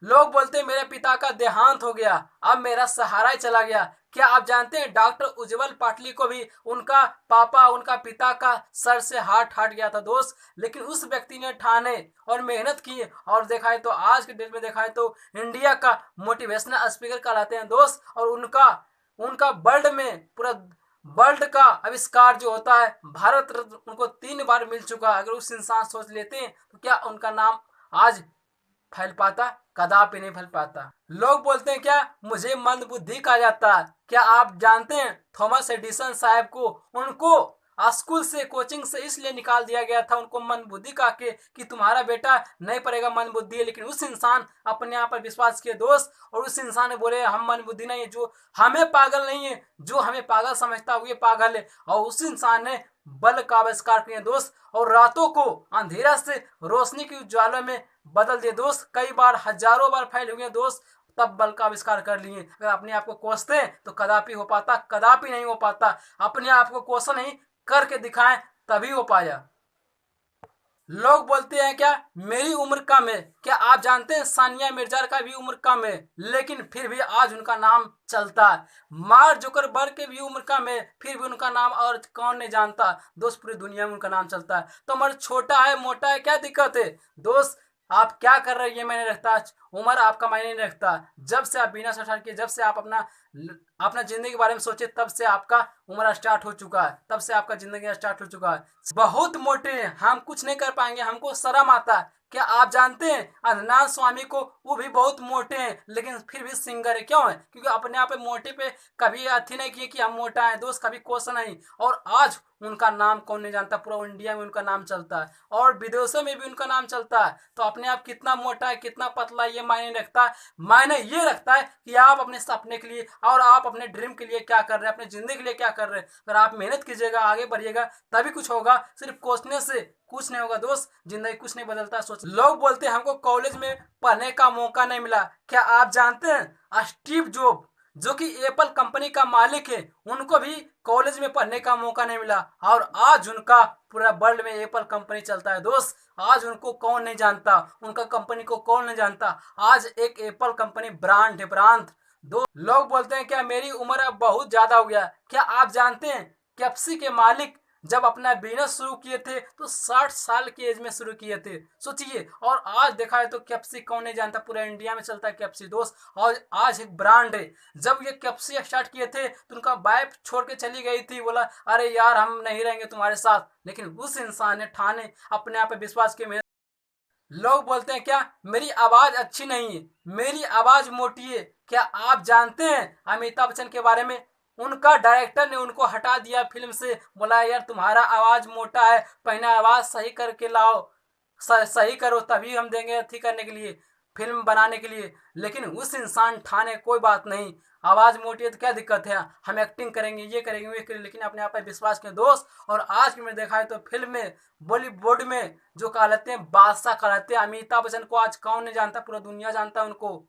लोग बोलते हैं मेरे पिता का देहांत हो गया, अब मेरा सहारा ही चला गया। क्या आप जानते हैं डॉक्टर उज्जवल पाटली को भी उनका पापा, उनका पिता का सर से हार्ट हट गया था दोस्त, लेकिन उस व्यक्ति ने ठाने और मेहनत की और देखा है तो आज के डेट में देखा है तो इंडिया का मोटिवेशनल स्पीकर कहलाते हैं दोस्त। और उनका उनका वर्ल्ड में पूरा वर्ल्ड का आविष्कार जो होता है भारत रत्न उनको 3 बार मिल चुका है। अगर उस इंसान सोच लेते हैं तो क्या उनका नाम आज फैल पाता? कदापि नहीं फैल पाता। लोग बोलते हैं क्या मुझे मंद बुद्धि कहा जाता है। क्या आप जानते हैं थॉमस एडिसन साहब को, उनको स्कूल से, कोचिंग से इसलिए निकाल दिया गया था, उनको मंद बुद्धि कहा के कि तुम्हारा बेटा नहीं पढ़ेगा, मंद बुद्धि है। लेकिन उस इंसान अपने आप पर विश्वास किए दोस्त, और उस इंसान ने बोले हम मंद बुद्धि नहीं है, जो हमें पागल नहीं है, जो हमें पागल समझता है वो पागल है। और उस इंसान ने बल का आविष्कार किए दोस्त, और रातों को अंधेरा से रोशनी की उज्ज्वला में बदल दिए दोस्त। कई बार, हजारों बार फैल हुए दोस्त, तब बल का आविष्कार कर लिए। अगर अपने आप को कोसते हैं तो कदापि हो पाता, कदापि नहीं हो पाता। अपने आप को कोसा नहीं, करके दिखाएं तभी हो पाया। लोग बोलते हैं क्या मेरी उम्र कम है। क्या आप जानते हैं सानिया मिर्जा का भी उम्र कम है, लेकिन फिर भी आज उनका नाम चलता है। मार्क जुकरबर्ग की भी उम्र कम है, फिर भी उनका नाम और कौन नहीं जानता दोस्त, पूरी दुनिया में उनका नाम चलता है। तो उम्र छोटा है, मोटा है, क्या दिक्कत है दोस्त? आप क्या कर रहे हैं ये मैंने रखता, उम्र आपका मायने नहीं रखता। जब से आप बिना स्टार्ट किए, जब से आप अपना जिंदगी के बारे में सोचे, तब से आपका उम्र स्टार्ट हो चुका है, तब से आपका जिंदगी स्टार्ट हो चुका है। बहुत मोटे हैं, हम कुछ नहीं कर पाएंगे, हमको शर्म आता है। क्या आप जानते हैं अदनान स्वामी को, वो भी बहुत मोटे हैं लेकिन फिर भी सिंगर है। क्यों है? क्योंकि अपने आप पे मोटे पे कभी अथी नहीं किए कि हम मोटा है दोस्त, कभी क्वेश्चन नहीं। और आज उनका नाम कौन नहीं जानता, पूरा इंडिया में उनका नाम चलता है और विदेशों में भी उनका नाम चलता है। तो अपने आप कितना मोटा है, कितना पतला है, ये मायने रखता है। मायने ये रखता है कि आप अपने सपने के लिए और आप अपने ड्रीम के लिए क्या कर रहे हैं, अपने जिंदगी के लिए क्या कर रहे हैं। अगर आप मेहनत कीजिएगा, आगे बढ़िएगा, तभी कुछ होगा। सिर्फ कोसने से कुछ नहीं होगा दोस्त, जिंदगी कुछ नहीं बदलता। सोच, लोग बोलते हैं हमको कॉलेज में पढ़ने का मौका नहीं मिला। क्या आप जानते हैं स्टीव जॉब, जो कि एप्पल कंपनी का मालिक है, उनको भी कॉलेज में पढ़ने का मौका नहीं मिला, और आज उनका पूरा वर्ल्ड में एप्पल कंपनी चलता है दोस्त। आज उनको कौन नहीं जानता, उनका कंपनी को कौन नहीं जानता। आज एक एप्पल कंपनी ब्रांड है, ब्रांड। दो लोग बोलते हैं क्या मेरी उम्र अब बहुत ज्यादा हो गया। क्या आप जानते हैं केप्सी के मालिक जब अपना बिजनेस शुरू किए थे तो 60 साल की एज में शुरू किए थे, सोचिए। और आज देखा है तो केप्सी कौन नहीं जानता, पूरा इंडिया में चलता है केप्सी दोस्त, और आज एक ब्रांड है। जब ये केप्सी स्टार्ट किए थे तो उनका वाइफ छोड़ के चली गई थी, बोला अरे यार हम नहीं रहेंगे तुम्हारे साथ, लेकिन उस इंसान ने ठाने अपने आप पे विश्वास किए। लोग बोलते हैं क्या मेरी आवाज अच्छी नहीं है, मेरी आवाज मोटी है। क्या आप जानते हैं अमिताभ बच्चन के बारे में? उनका डायरेक्टर ने उनको हटा दिया फिल्म से, बोला यार तुम्हारा आवाज मोटा है, पहले आवाज सही करके लाओ, सही करो तभी हम देंगे अथी करने के लिए, फिल्म बनाने के लिए। लेकिन उस इंसान ठाने कोई बात नहीं, आवाज मोटी है तो क्या दिक्कत है, हम एक्टिंग करेंगे, ये करेंगे, वो करेंगे। लेकिन अपने आप पर विश्वास के दोस्त। और आज की में देखा है तो फिल्म में, बॉलीवुड में जो कहलाते हैं बादशाह कहलाते हैं, अमिताभ बच्चन को आज कौन नहीं जानता, पूरा दुनिया जानता है उनको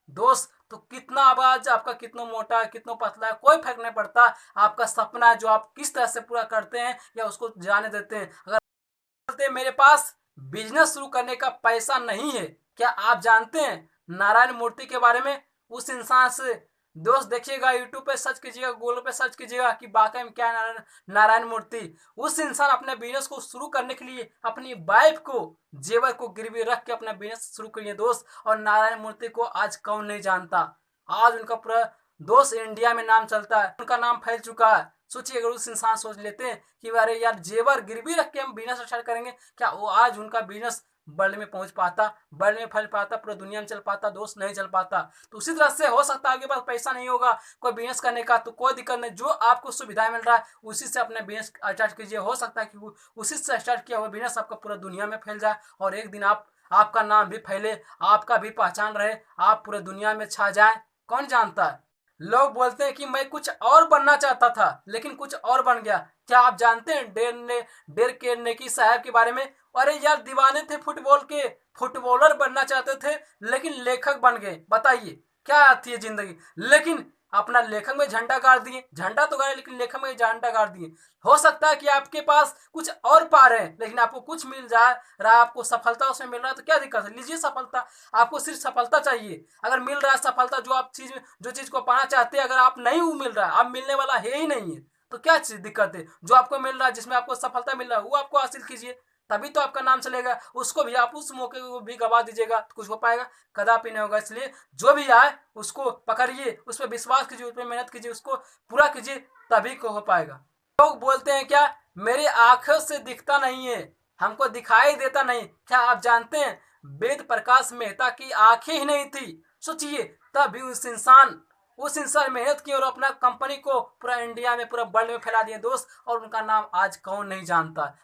दोस्त। तो कितना आवाज आपका, कितना मोटा है, कितना पतला है, कोई फर्क नहीं पड़ता। आपका सपना है जो आप किस तरह से पूरा करते हैं या उसको जाने देते हैं। अगर बोलते हैं मेरे पास बिजनेस शुरू करने का पैसा नहीं है। क्या आप जानते हैं नारायण मूर्ति के बारे में? उस इंसान से दोस्त देखिएगा, यूट्यूब पे सर्च कीजिएगा, गूगल पे सर्च कीजिएगा कि वाकई में क्या है नारायण मूर्ति। उस इंसान अपने बिजनेस को शुरू करने के लिए अपनी वाइफ को, जेवर को गिरवी रख के अपना बिजनेस शुरू करिए दोस्त। और नारायण मूर्ति को आज कौन नहीं जानता, आज उनका पूरा दोस्त इंडिया में नाम चलता है, उनका नाम फैल चुका है। सोचिए अगर उस इंसान सोच लेते हैं कि अरे यार जेवर गिरवी रख के हम बिजनेस स्टार्ट करेंगे, क्या वो आज उनका बिजनेस वर्ल्ड में पहुंच पाता, वर्ल्ड में फैल पाता, पूरी दुनिया में चल पाता दोस्त? नहीं चल पाता। तो उसी तरह से हो सकता है आपके पास पैसा नहीं होगा कोई बिजनेस करने का, तो कोई दिक्कत नहीं, जो आपको सुविधा मिल रहा है उसी से अपने बिजनेस स्टार्ट कीजिए। हो सकता है कि उसी से स्टार्ट किया हुआ बिजनेस आपका पूरा दुनिया में फैल जाए, और एक दिन आपका नाम भी फैले, आपका भी पहचान रहे, आप पूरे दुनिया में छा जाए, कौन जानता है। लोग बोलते हैं कि मैं कुछ और बनना चाहता था लेकिन कुछ और बन गया। क्या आप जानते हैं डेर केर्नेगी साहब के बारे में? अरे यार दीवाने थे फुटबॉल के, फुटबॉलर बनना चाहते थे लेकिन लेखक बन गए। बताइए क्या आती है जिंदगी। लेकिन अपना लेखक में झंडा गाड़ दिए, झंडा तो गाड़े लेकिन लेखक में झंडा गाड़ दिए। हो सकता है कि आपके पास कुछ और पा रहे हैं लेकिन आपको कुछ मिल जाए रहा, आपको सफलता उसमें मिल रहा है तो क्या दिक्कत है, लीजिए सफलता। आपको सिर्फ सफलता चाहिए, अगर मिल रहा है सफलता, जो चीज को पाना चाहते हैं, अगर आप नहीं वो मिल रहा है, आप मिलने वाला है ही नहीं है, तो क्या चीज दिक्कत है। जो आपको मिल रहा है, जिसमें आपको सफलता मिल रहा है, वो आपको हासिल कीजिए, तभी तो आपका नाम चलेगा। उसको भी आप उस मौके को भी गवा दीजिएगा तो कुछ हो पाएगा, कदापि नहीं होगा। इसलिए जो भी आए उसको पकड़िए, उस पर विश्वास कीजिए, उस पर मेहनत कीजिए, उसको पूरा कीजिए, तभी को हो पाएगा। लोग बोलते हैं क्या, मेरी आंखों से दिखता नहीं है, हमको दिखाई देता नहीं। क्या आप जानते हैं वेद प्रकाश मेहता की आंखें ही नहीं थी, सोचिए, तब भी उस इंसान मेहनत की और अपना कंपनी को पूरा इंडिया में, पूरा वर्ल्ड में फैला दिए दोस्त, और उनका नाम आज कौन नहीं जानता।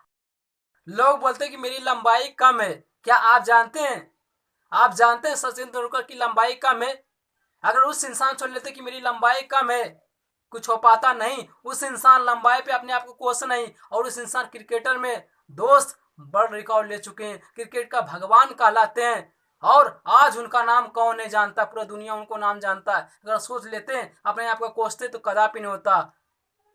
लोग बोलते हैं कि मेरी लंबाई कम है, क्या आप जानते हैं सचिन तेंदुलकर की लंबाई कम है। अगर उस इंसान सोच लेते कि मेरी लंबाई कम है, कुछ हो पाता नहीं, उस इंसान लंबाई पे अपने आप को कोस नहीं, और उस इंसान क्रिकेटर में दोस्त वर्ल्ड रिकॉर्ड ले चुके हैं, क्रिकेट का भगवान कहलाते हैं, और आज उनका नाम कौन नहीं जानता, पूरा दुनिया उनको नाम जानता है। अगर सोच लेते हैं, अपने आप को कोसते तो कदापि नहीं होता।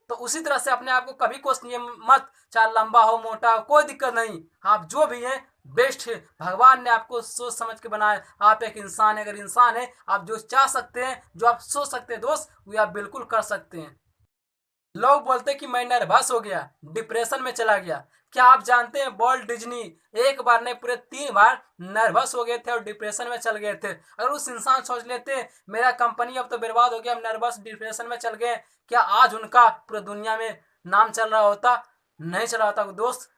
तो उसी तरह से अपने आप को कभी कोसनिए मत, चाहे लंबा हो मोटा हो, कोई दिक्कत नहीं, आप जो भी हैं बेस्ट है। भगवान ने आपको सोच समझ के बनाया, आप एक इंसान है, अगर इंसान है आप जो चाह सकते हैं, जो आप सोच सकते हैं दोस्त, वो आप बिल्कुल कर सकते हैं। लोग बोलते हैं कि मैं नर्वस हो गया, डिप्रेशन में चला गया। क्या आप जानते हैं वॉल्ट डिज्नी एक बार नहीं पूरे 3 बार नर्वस हो गए थे और डिप्रेशन में चल गए थे। अगर उस इंसान सोच लेते मेरा कंपनी अब तो बर्बाद हो गया, हम नर्वस डिप्रेशन में चल गए, क्या आज उनका पूरी दुनिया में नाम चल रहा होता, नहीं चला होता दोस्त।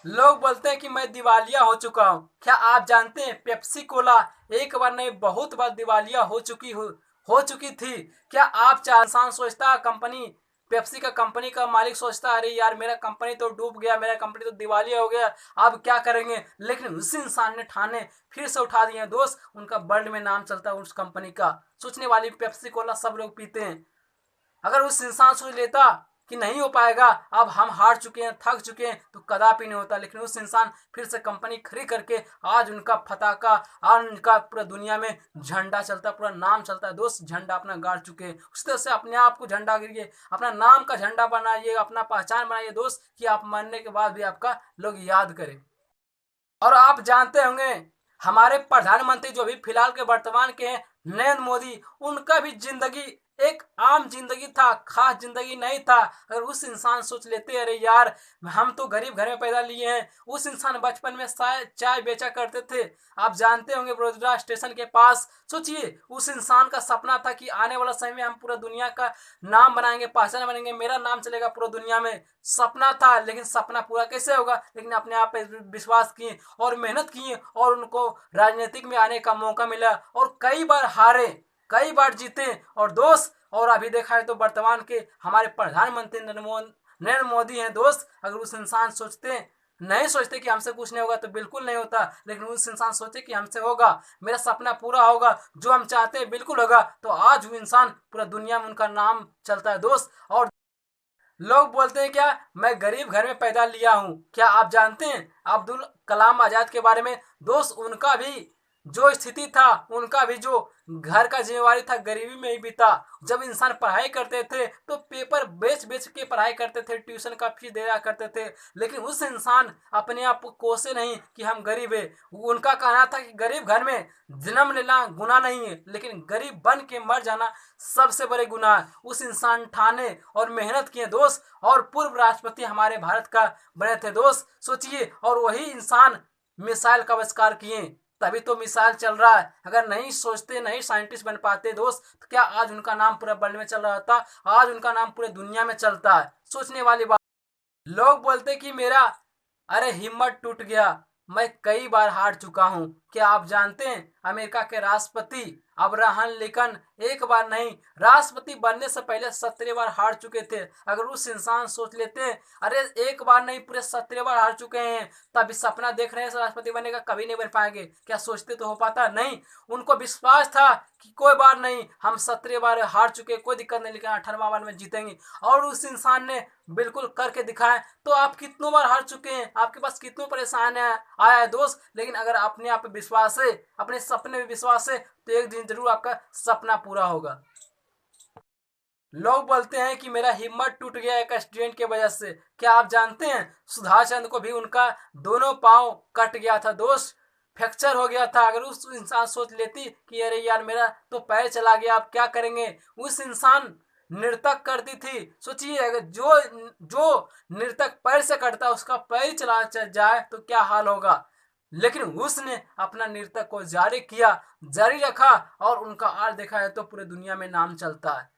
लोग बोलते हैं कि मैं दिवालिया हो चुका हूँ। क्या आप जानते हैं पेप्सी कोला एक बार नहीं बहुत बार दिवालिया हो चुकी थी। क्या आप चार इंसान सोचता, कंपनी पेप्सी का कंपनी का मालिक सोचता, अरे यार मेरा कंपनी तो डूब गया, मेरा कंपनी तो दिवालिया हो गया, अब क्या करेंगे। लेकिन उस इंसान ने ठाने फिर से उठा दिए दोस्त, उनका वर्ल्ड में नाम चलता है उस कंपनी का। सोचने वाली पेप्सी कोला सब लोग पीते हैं। अगर उस इंसान सोच लेता कि नहीं हो पाएगा, अब हम हार चुके हैं, थक चुके हैं, तो कदापि नहीं होता। लेकिन उस इंसान फिर से कंपनी खरीद करके आज उनका पताका, आज उनका पूरा दुनिया में झंडा चलता है, पूरा नाम चलता है दोस्त, झंडा अपना गाड़ चुके हैं। उस तरह से अपने आप को झंडा गिरिए, अपना नाम का झंडा बनाइए, अपना पहचान बनाइए दोस्त, कि आप मरने के बाद भी आपका लोग याद करें। और आप जानते होंगे हमारे प्रधानमंत्री जो भी फिलहाल के वर्तमान के हैं, नरेंद्र मोदी, उनका भी जिंदगी एक आम जिंदगी था, खास जिंदगी नहीं था। अगर उस इंसान सोच लेते अरे यार हम तो गरीब घर में पैदा लिए हैं, उस इंसान बचपन में शायद चाय बेचा करते थे, आप जानते होंगे बड़ोदरा स्टेशन के पास। सोचिए उस इंसान का सपना था कि आने वाला समय में हम पूरा दुनिया का नाम बनाएंगे, पहचान बनेंगे, मेरा नाम चलेगा पूरा दुनिया में। सपना था, लेकिन सपना पूरा कैसे होगा। लेकिन अपने आप पे विश्वास किए और मेहनत किए, और उनको राजनीतिक में आने का मौका मिला, और कई बार हारे, कई बार जीते। और दोस्त, और अभी देखा है तो वर्तमान के हमारे प्रधानमंत्री नरेंद्र मोदी हैं दोस्त। अगर उस इंसान नहीं सोचते कि हमसे कुछ नहीं होगा तो बिल्कुल नहीं होता। लेकिन उस इंसान सोचे कि हमसे होगा, मेरा सपना पूरा होगा, जो हम चाहते हैं बिल्कुल होगा, तो आज वो इंसान पूरा दुनिया में उनका नाम चलता है दोस्त। और लोग बोलते हैं क्या मैं गरीब घर में पैदा लिया हूं। क्या आप जानते हैं अब्दुल कलाम आजाद के बारे में दोस्त, उनका भी जो स्थिति था, उनका भी जो घर का जिम्मेवारी था, गरीबी में ही बीता। जब इंसान पढ़ाई करते थे तो पेपर बेच बेच के पढ़ाई करते थे, ट्यूशन का फीस दिया करते थे। लेकिन उस इंसान अपने आप को कोसे नहीं कि हम गरीब है। उनका कहना था कि गरीब घर में जन्म लेना गुनाह नहीं है, लेकिन गरीब बन के मर जाना सबसे बड़े गुनाह है। उस इंसान ठाने और मेहनत किए दोस्त, और पूर्व राष्ट्रपति हमारे भारत का बने थे दोस्त, सोचिए। और वही इंसान मिसाइल का आविष्कार किए, तभी तो मिसाइल चल रहा है। अगर नहीं सोचते, नहीं साइंटिस्ट बन पाते दोस्त, तो क्या आज उनका नाम पूरा वर्ल्ड में चल रहा था, आज उनका नाम पूरे दुनिया में चलता है। सोचने वाली बात। लोग बोलते कि मेरा अरे हिम्मत टूट गया, मैं कई बार हार चुका हूं। क्या आप जानते हैं अमेरिका के राष्ट्रपति अब्राहम लिंकन एक बार नहीं, राष्ट्रपति बनने से पहले 17 बार हार चुके थे। अगर उस इंसान सोच लेते हैं अरे एक बार नहीं पूरे 17 बार हार चुके हैं, तभी सपना देख रहे हैं राष्ट्रपति बनने का, कभी नहीं बन पाएंगे, क्या सोचते तो हो पाता नहीं। उनको विश्वास था कि कोई बार नहीं, हम 17 बार हार चुके, कोई दिक्कत नहीं, लेकिन 18वां बार में जीतेंगे। और उस इंसान ने बिल्कुल करके दिखाया। तो आप कितनों बार हार चुके हैं, आपके पास कितनों परेशान आया है दोस्त, लेकिन अगर अपने आप पे विश्वास है, अपने सपने में विश्वास है, तो एक दिन जरूर आपका सपना पूरा होगा। लोग बोलते हैं कि मेरा हिम्मत टूट गया एक एक्सीडेंट की वजह से। क्या आप जानते हैं सुधार चंद को भी उनका दोनों पांव कट गया था दोस्त, फ्रैक्चर हो गया था। अगर उस इंसान सोच लेती कि अरे यार मेरा तो पैर चला गया, आप क्या करेंगे। उस इंसान नृतक करती थी, सोचिए अगर जो जो नृतक पैर से कटता उसका पैर चला जाए तो क्या हाल होगा। लेकिन उसने अपना नृतक को जारी किया, जारी रखा, और उनका आज देखा है तो पूरे दुनिया में नाम चलता है।